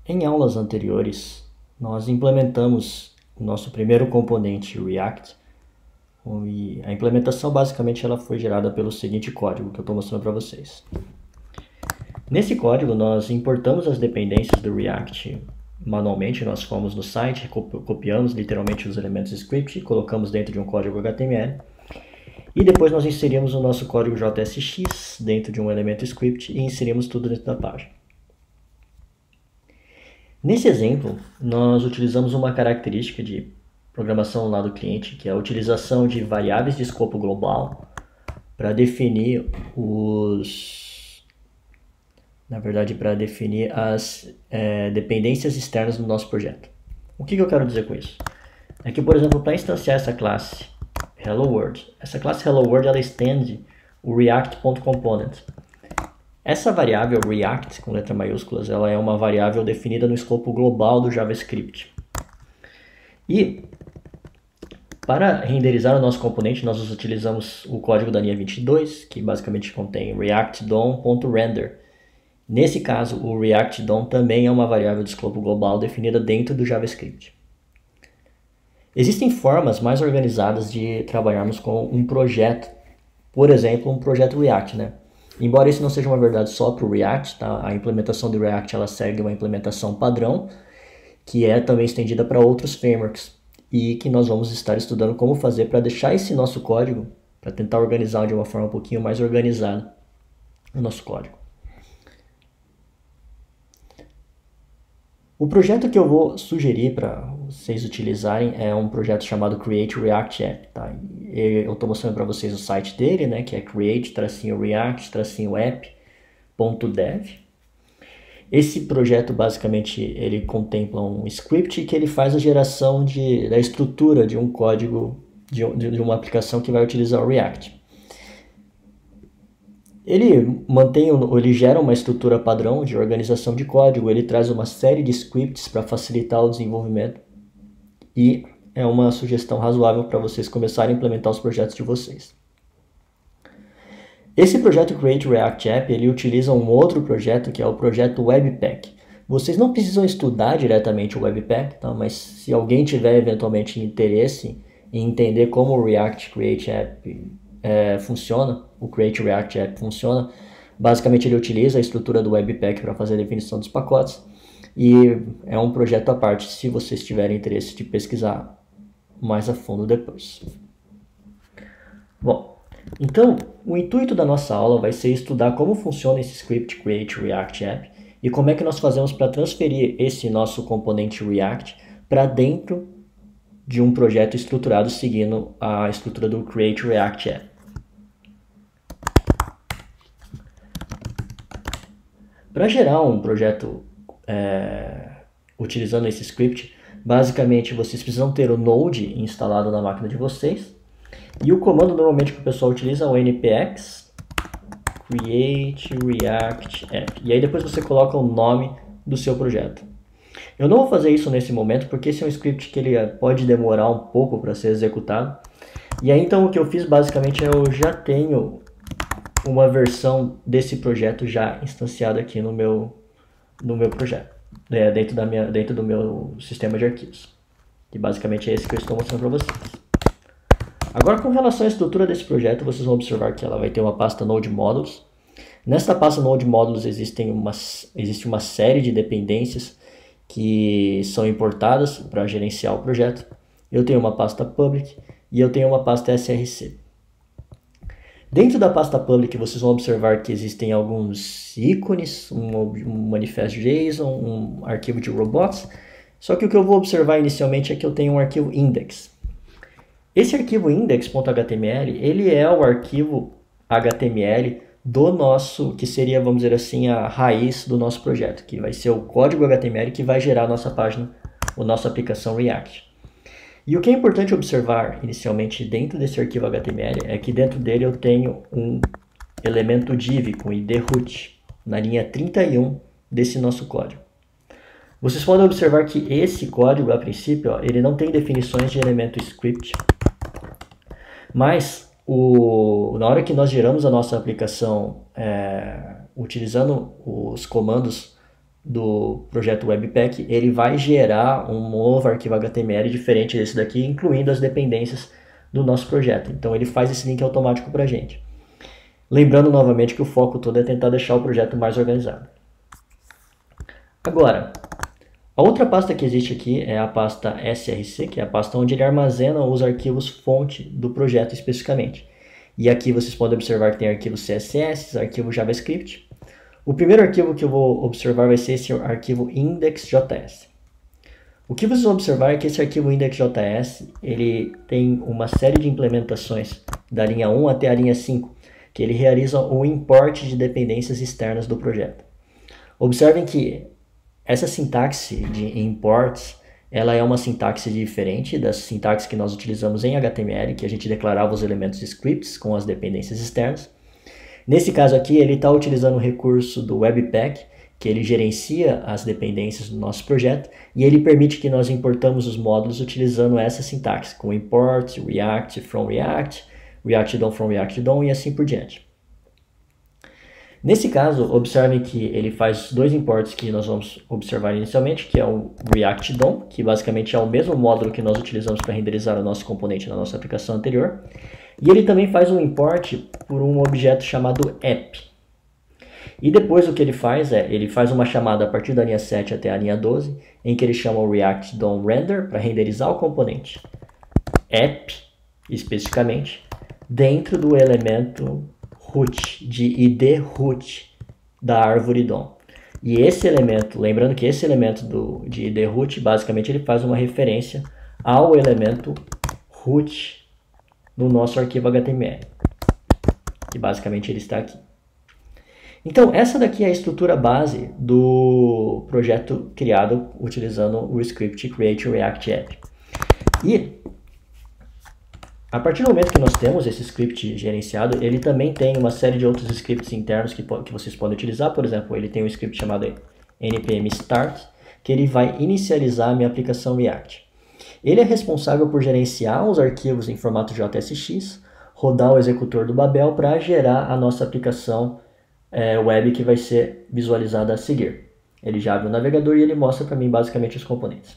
Em aulas anteriores, nós implementamos o nosso primeiro componente, React, e a implementação basicamente ela foi gerada pelo seguinte código que eu estou mostrando para vocês. Nesse código nós importamos as dependências do React manualmente, nós fomos no site, copiamos literalmente os elementos do script e colocamos dentro de um código HTML. E depois nós inserimos o nosso código JSX dentro de um elemento script e inserimos tudo dentro da página. Nesse exemplo, nós utilizamos uma característica de programação lá do cliente, que é a utilização de variáveis de escopo global para definir as dependências externas do nosso projeto. O que eu quero dizer com isso? É que, por exemplo, para instanciar essa classe Hello World, essa classe Hello World ela estende o React.component. Essa variável React, com letra maiúsculas, ela é uma variável definida no escopo global do JavaScript. E para renderizar o nosso componente, nós utilizamos o código da linha 22, que basicamente contém react.dom.render. Nesse caso, o react.dom também é uma variável de escopo global definida dentro do JavaScript. Existem formas mais organizadas de trabalharmos com um projeto, por exemplo, um projeto React, né? Embora isso não seja uma verdade só para o React, tá? A implementação do React ela segue uma implementação padrão, que é também estendida para outros frameworks, e que nós vamos estar estudando como fazer para deixar esse nosso código, para tentar organizar de uma forma um pouquinho mais organizada o nosso código. O projeto que eu vou sugerir para vocês utilizarem é um projeto chamado Create React App. Tá? Eu estou mostrando para vocês o site dele, né, que é create-react-app.dev. Esse projeto basicamente ele contempla um script que ele faz a geração da estrutura de um código de uma aplicação que vai utilizar o React. Ele gera uma estrutura padrão de organização de código, ele traz uma série de scripts para facilitar o desenvolvimento e é uma sugestão razoável para vocês começarem a implementar os projetos de vocês. Esse projeto Create React App, ele utiliza um outro projeto que é o projeto Webpack. Vocês não precisam estudar diretamente o Webpack, tá? Mas se alguém tiver eventualmente interesse em entender como o React Create App funciona, o Create React App funciona, basicamente ele utiliza a estrutura do Webpack para fazer a definição dos pacotes e é um projeto à parte se vocês tiverem interesse de pesquisar mais a fundo depois. Bom, então o intuito da nossa aula vai ser estudar como funciona esse script Create React App e como é que nós fazemos para transferir esse nosso componente React para dentro de um projeto estruturado seguindo a estrutura do Create React App. Para gerar um projeto utilizando esse script, basicamente vocês precisam ter o Node instalado na máquina de vocês. E o comando normalmente que o pessoal utiliza é o npx create react app. E aí depois você coloca o nome do seu projeto. Eu não vou fazer isso nesse momento porque esse é um script que ele pode demorar um pouco para ser executado. E aí então o que eu fiz basicamente é eu já tenho uma versão desse projeto já instanciada aqui no meu projeto, dentro do meu sistema de arquivos. Que basicamente é esse que eu estou mostrando para vocês. Agora, com relação à estrutura desse projeto, vocês vão observar que ela vai ter uma pasta Node Modules. Nesta pasta Node Modules existe uma série de dependências que são importadas para gerenciar o projeto. Eu tenho uma pasta Public e eu tenho uma pasta SRC. Dentro da pasta Public, vocês vão observar que existem alguns ícones, um manifesto JSON, um arquivo de robots. Só que o que eu vou observar inicialmente é que eu tenho um arquivo index. Esse arquivo index.html, ele é o arquivo HTML do nosso, que seria, vamos dizer assim, a raiz do nosso projeto, que vai ser o código HTML que vai gerar a nossa página, a nossa aplicação React. E o que é importante observar inicialmente dentro desse arquivo HTML é que dentro dele eu tenho um elemento div com id root na linha 31 desse nosso código. Vocês podem observar que esse código, a princípio, ele não tem definições de elemento script, mas na hora que nós geramos a nossa aplicação utilizando os comandos do projeto Webpack, ele vai gerar um novo arquivo HTML diferente desse daqui, incluindo as dependências do nosso projeto. Então ele faz esse link automático para a gente. Lembrando novamente que o foco todo é tentar deixar o projeto mais organizado. Agora, a outra pasta que existe aqui é a pasta src, que é a pasta onde ele armazena os arquivos fonte do projeto especificamente. E aqui vocês podem observar que tem arquivos CSS, arquivo JavaScript. O primeiro arquivo que eu vou observar vai ser esse arquivo index.js. O que vocês vão observar é que esse arquivo index.js ele tem uma série de implementações da linha 1 até a linha 5, que ele realiza o import de dependências externas do projeto. Observem que essa sintaxe de imports, ela é uma sintaxe diferente das sintaxes que nós utilizamos em HTML, que a gente declarava os elementos scripts com as dependências externas. Nesse caso aqui, ele está utilizando o recurso do Webpack, que ele gerencia as dependências do nosso projeto, e ele permite que nós importamos os módulos utilizando essa sintaxe, com import, react from react, react DOM from react DOM e assim por diante. Nesse caso, observem que ele faz dois imports que nós vamos observar inicialmente, que é o React DOM, que basicamente é o mesmo módulo que nós utilizamos para renderizar o nosso componente na nossa aplicação anterior. E ele também faz um import por um objeto chamado app. E depois o que ele faz é, ele faz uma chamada a partir da linha 7 até a linha 12, em que ele chama o React DOM Render para renderizar o componente app, especificamente, dentro do elemento root, de id root da árvore DOM. E esse elemento, lembrando que esse elemento de id root, basicamente ele faz uma referência ao elemento root no nosso arquivo HTML, que basicamente ele está aqui. Então, essa daqui é a estrutura base do projeto criado utilizando o script Create React App. E a partir do momento que nós temos esse script gerenciado, ele também tem uma série de outros scripts internos que vocês podem utilizar. Por exemplo, ele tem um script chamado npm start, que ele vai inicializar a minha aplicação React. Ele é responsável por gerenciar os arquivos em formato JSX, rodar o executor do Babel para gerar a nossa aplicação web que vai ser visualizada a seguir. Ele já abre o navegador e ele mostra para mim basicamente os componentes.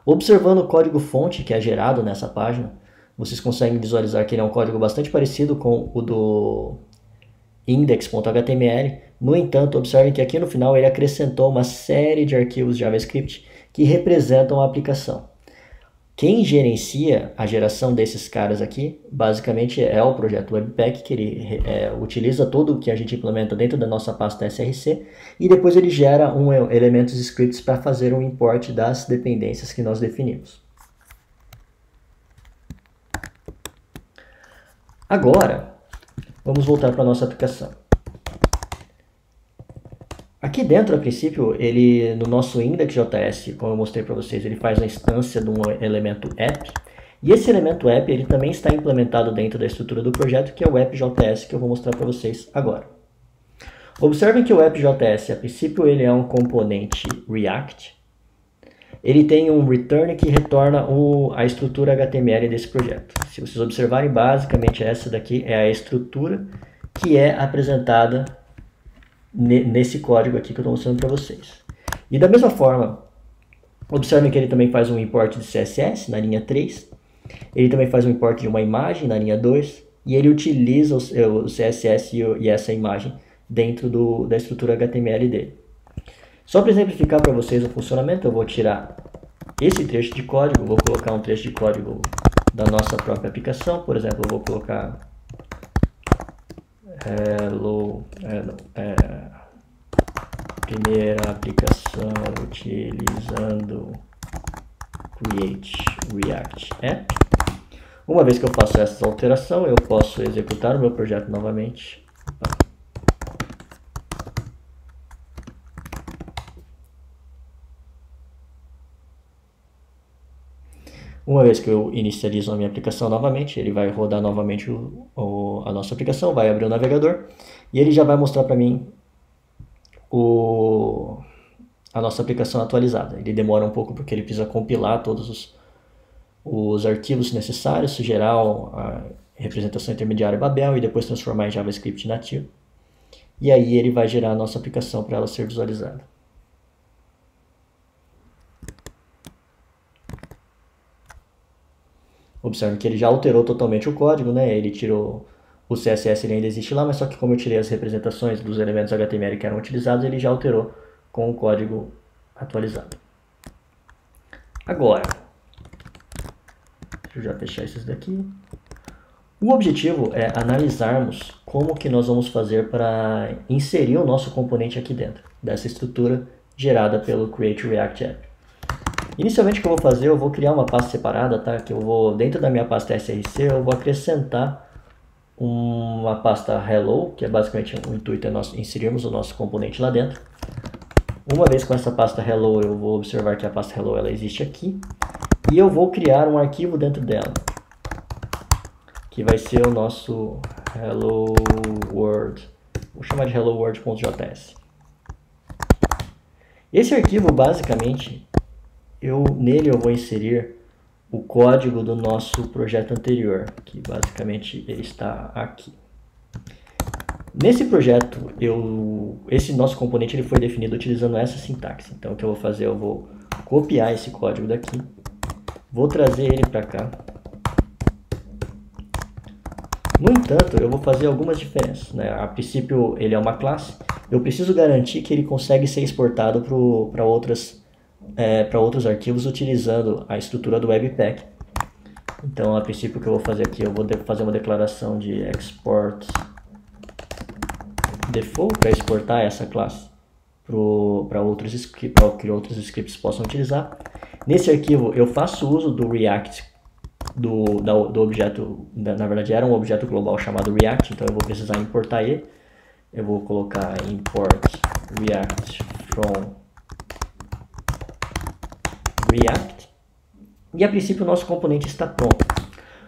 Observando o código-fonte que é gerado nessa página, vocês conseguem visualizar que ele é um código bastante parecido com o do index.html. No entanto, observem que aqui no final ele acrescentou uma série de arquivos JavaScript que representam a aplicação. Quem gerencia a geração desses caras aqui, basicamente é o projeto Webpack, que ele utiliza tudo o que a gente implementa dentro da nossa pasta src, e depois ele gera elementos scripts para fazer um import das dependências que nós definimos. Agora, vamos voltar para a nossa aplicação. Aqui dentro, a princípio, ele no nosso index.js, como eu mostrei para vocês, ele faz uma instância de um elemento app. E esse elemento app ele também está implementado dentro da estrutura do projeto, que é o app.js, que eu vou mostrar para vocês agora. Observem que o app.js, a princípio, ele é um componente React. Ele tem um return que retorna a estrutura HTML desse projeto. Se vocês observarem, basicamente essa daqui é a estrutura que é apresentada nesse código aqui que eu estou mostrando para vocês. E da mesma forma, observem que ele também faz um import de CSS na linha 3, ele também faz um import de uma imagem na linha 2, e ele utiliza o CSS e essa imagem dentro da estrutura HTML dele. Só para exemplificar para vocês o funcionamento, eu vou tirar esse trecho de código, vou colocar um trecho de código da nossa própria aplicação. Por exemplo, eu vou colocar primeira aplicação utilizando Create React App. Uma vez que eu faço essa alteração, eu posso executar o meu projeto novamente. Uma vez que eu inicializo a minha aplicação novamente, ele vai rodar novamente a nossa aplicação, vai abrir o navegador e ele já vai mostrar para mim a nossa aplicação atualizada. Ele demora um pouco porque ele precisa compilar todos os arquivos necessários, gerar a representação intermediária Babel e depois transformar em JavaScript nativo. e aí ele vai gerar a nossa aplicação para ela ser visualizada. Observe que ele já alterou totalmente o código, né? Ele tirou o CSS, ele ainda existe lá, mas só que como eu tirei as representações dos elementos HTML que eram utilizados, ele já alterou com o código atualizado. Agora, deixa eu já fechar esses daqui. O objetivo é analisarmos como que nós vamos fazer para inserir o nosso componente aqui dentro dessa estrutura gerada pelo Create React App. Inicialmente o que eu vou fazer, eu vou criar uma pasta separada, tá? Que eu vou, dentro da minha pasta src, eu vou acrescentar uma pasta hello, que é basicamente o intuito é nós inserirmos o nosso componente lá dentro. Uma vez com essa pasta hello, eu vou observar que a pasta hello ela existe aqui. E eu vou criar um arquivo dentro dela, que vai ser o nosso hello world. Vou chamar de helloworld.js. Esse arquivo, basicamente, nele eu vou inserir o código do nosso projeto anterior, que basicamente ele está aqui. Nesse projeto, esse nosso componente ele foi definido utilizando essa sintaxe. Então o que eu vou fazer, eu vou copiar esse código daqui, vou trazer ele para cá. No entanto, eu vou fazer algumas diferenças, né? A princípio ele é uma classe, eu preciso garantir que ele consegue ser exportado para outros arquivos utilizando a estrutura do Webpack. Então, a princípio, o que eu vou fazer aqui, eu vou fazer uma declaração de export default para exportar essa classe para que outros scripts possam utilizar. Nesse arquivo, eu faço uso do React, do objeto, na verdade era um objeto global chamado React, então eu vou precisar importar ele. Eu vou colocar import React from React. E a princípio o nosso componente está pronto.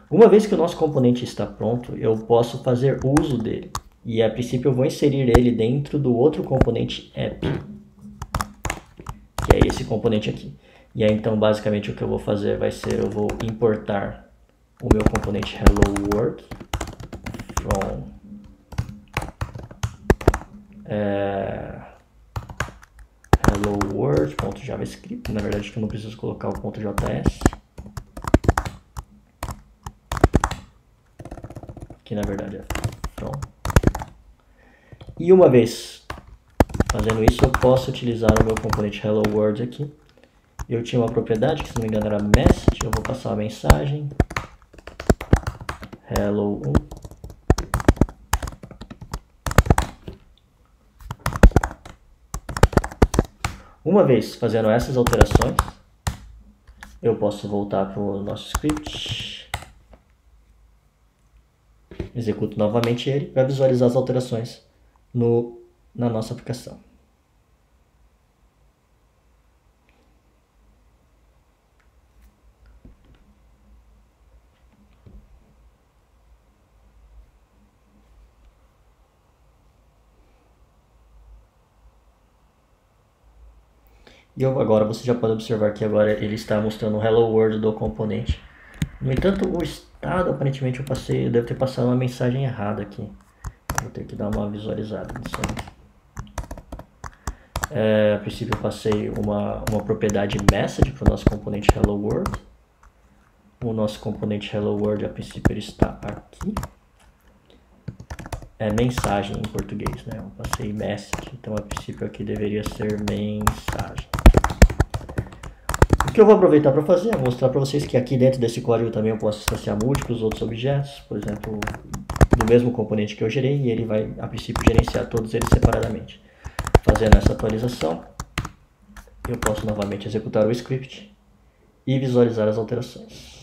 Uma vez que o nosso componente está pronto, eu posso fazer uso dele. E a princípio eu vou inserir ele dentro do outro componente app, que é esse componente aqui. E aí então basicamente o que eu vou fazer vai ser, eu vou importar o meu componente hello world from hello world.javascript. Na verdade, que eu não preciso colocar o .js, que na verdade é from. E uma vez fazendo isso, eu posso utilizar o meu componente hello world aqui. Eu tinha uma propriedade que, se não me engano, era message. Eu vou passar a mensagem hello 1. Uma vez fazendo essas alterações, eu posso voltar para o nosso script, executo novamente ele para visualizar as alterações na nossa aplicação. E agora você já pode observar que agora ele está mostrando o hello world do componente. No entanto, o estado, aparentemente eu devo ter passado uma mensagem errada aqui. Vou ter que dar uma visualizada nisso aí. A princípio eu passei uma propriedade message para o nosso componente hello world. O nosso componente hello world, a princípio, ele está aqui. É mensagem em português, né? Eu passei message, então a princípio aqui deveria ser mensagem. O que eu vou aproveitar para fazer é mostrar para vocês que aqui dentro desse código também eu posso instanciar múltiplos outros objetos, por exemplo, do mesmo componente que eu gerei, e ele vai, a princípio, gerenciar todos eles separadamente. Fazendo essa atualização, eu posso novamente executar o script e visualizar as alterações.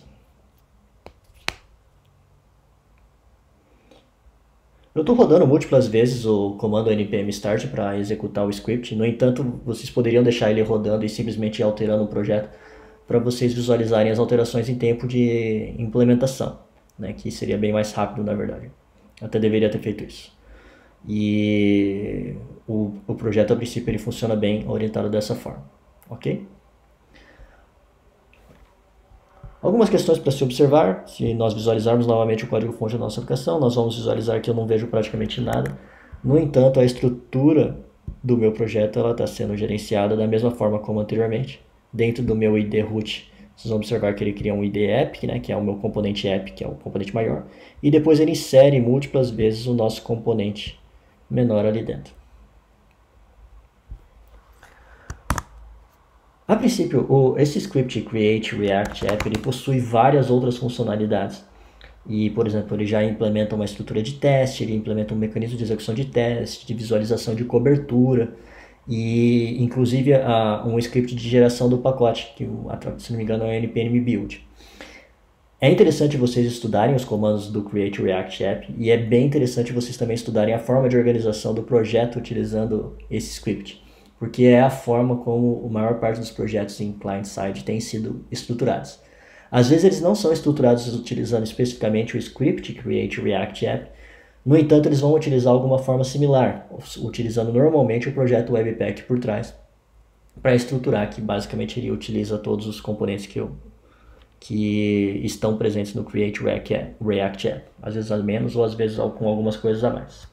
Eu estou rodando múltiplas vezes o comando npm start para executar o script. No entanto, vocês poderiam deixar ele rodando e simplesmente ir alterando o projeto para vocês visualizarem as alterações em tempo de implementação, né, que seria bem mais rápido, na verdade. Até deveria ter feito isso. E o projeto, a princípio, ele funciona bem orientado dessa forma, ok? Algumas questões para se observar. Se nós visualizarmos novamente o código-fonte da nossa aplicação, nós vamos visualizar que eu não vejo praticamente nada. No entanto, a estrutura do meu projeto está sendo gerenciada da mesma forma como anteriormente. Dentro do meu ID root, vocês vão observar que ele cria um ID epic, né, que é o meu componente epic, que é o componente maior, e depois ele insere múltiplas vezes o nosso componente menor ali dentro. A princípio, esse script create react app ele possui várias outras funcionalidades. E, por exemplo, ele já implementa uma estrutura de teste, ele implementa um mecanismo de execução de teste, de visualização de cobertura e, inclusive, um script de geração do pacote, que, se não me engano, é o npm build. É interessante vocês estudarem os comandos do Create React App e é bem interessante vocês também estudarem a forma de organização do projeto utilizando esse script, porque é a forma como a maior parte dos projetos em client-side têm sido estruturados. Às vezes eles não são estruturados utilizando especificamente o script Create React App, no entanto eles vão utilizar alguma forma similar, utilizando normalmente o projeto Webpack por trás, para estruturar, que basicamente ele utiliza todos os componentes que estão presentes no Create React App, às vezes a menos ou às vezes com algumas coisas a mais.